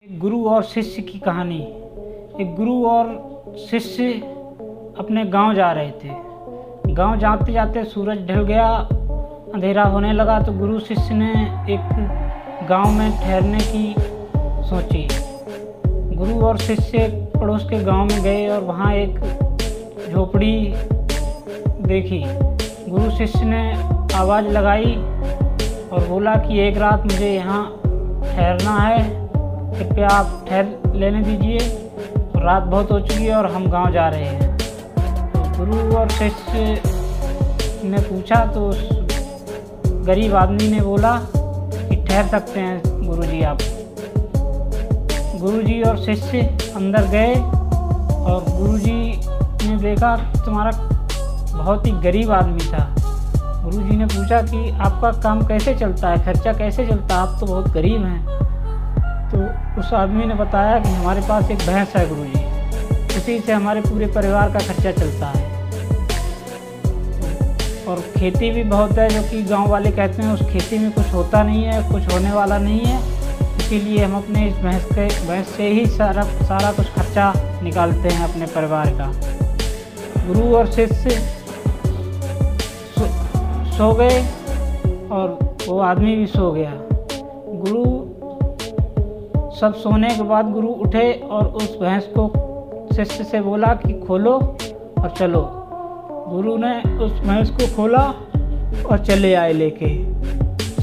एक गुरु और शिष्य की कहानी। एक गुरु और शिष्य अपने गांव जा रहे थे। गांव जाते जाते सूरज ढल गया, अंधेरा होने लगा तो गुरु शिष्य ने एक गांव में ठहरने की सोची। गुरु और शिष्य पड़ोस के गांव में गए और वहां एक झोपड़ी देखी। गुरु शिष्य ने आवाज़ लगाई और बोला कि एक रात मुझे यहाँ ठहरना है, कृपया आप ठहर लेने दीजिए, रात बहुत हो चुकी है और हम गांव जा रहे हैं। तो गुरु और शिष्य ने पूछा तो उस गरीब आदमी ने बोला कि ठहर सकते हैं गुरुजी आप। गुरुजी और शिष्य अंदर गए और गुरुजी ने देखा तुम्हारा बहुत ही गरीब आदमी था। गुरुजी ने पूछा कि आपका काम कैसे चलता है, खर्चा कैसे चलता है, आप तो बहुत गरीब हैं। तो उस आदमी ने बताया कि हमारे पास एक भैंस है गुरुजी, उसी से हमारे पूरे परिवार का खर्चा चलता है और खेती भी बहुत है, जो कि गांव वाले कहते हैं उस खेती में कुछ होता नहीं है, कुछ होने वाला नहीं है, इसीलिए हम अपने इस भैंस से ही सारा कुछ खर्चा निकालते हैं अपने परिवार का। गुरु और शिष्य सो गए और वो आदमी भी सो गया। गुरु सब सोने के बाद गुरु उठे और उस भैंस को शिष्य से बोला कि खोलो और चलो। गुरु ने उस भैंस को खोला और चले आए लेके।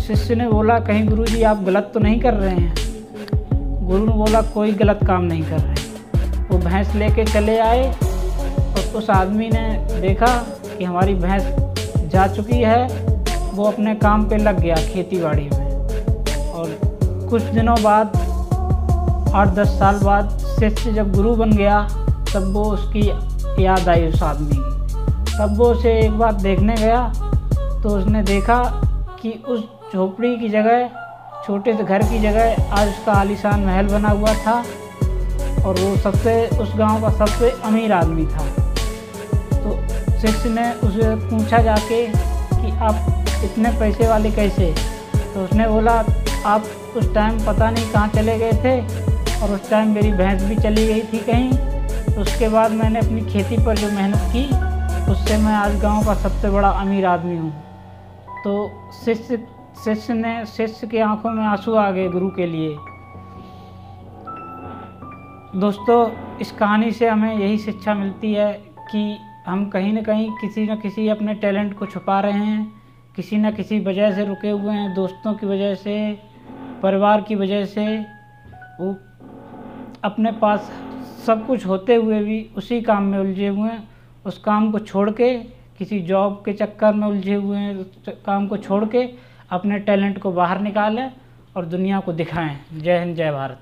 शिष्य ने बोला कहीं गुरुजी आप गलत तो नहीं कर रहे हैं? गुरु ने बोला कोई गलत काम नहीं कर रहे। वो भैंस लेके चले आए और उस आदमी ने देखा कि हमारी भैंस जा चुकी है, वो अपने काम पे लग गया खेती बाड़ी में। और कुछ दिनों बाद 8-10 साल बाद शिष्य जब गुरु बन गया तब वो उसकी याद आई उस आदमी की। तब वो उसे एक बार देखने गया तो उसने देखा कि उस झोपड़ी की जगह, छोटे से घर की जगह आज उसका आलीशान महल बना हुआ था और वो उस गांव का सबसे अमीर आदमी था। तो शिष्य ने उसे पूछा जाके कि आप इतने पैसे वाले कैसे? तो उसने बोला आप उस टाइम पता नहीं कहाँ चले गए थे और उस टाइम मेरी भैंस भी चली गई थी कहीं। तो उसके बाद मैंने अपनी खेती पर जो मेहनत की उससे मैं आज गांव का सबसे बड़ा अमीर आदमी हूँ। तो शिष्य की आंखों में आंसू आ गए गुरु के लिए। दोस्तों, इस कहानी से हमें यही शिक्षा मिलती है कि हम कहीं न कहीं किसी न किसी अपने टैलेंट को छुपा रहे हैं, किसी न किसी वजह से रुके हुए हैं, दोस्तों की वजह से, परिवार की वजह से। वो अपने पास सब कुछ होते हुए भी उसी काम में उलझे हुए हैं। उस काम को छोड़ के किसी जॉब के चक्कर में उलझे हुए हैं। उस काम को छोड़ के अपने टैलेंट को बाहर निकालें और दुनिया को दिखाएं। जय हिंद, जय भारत।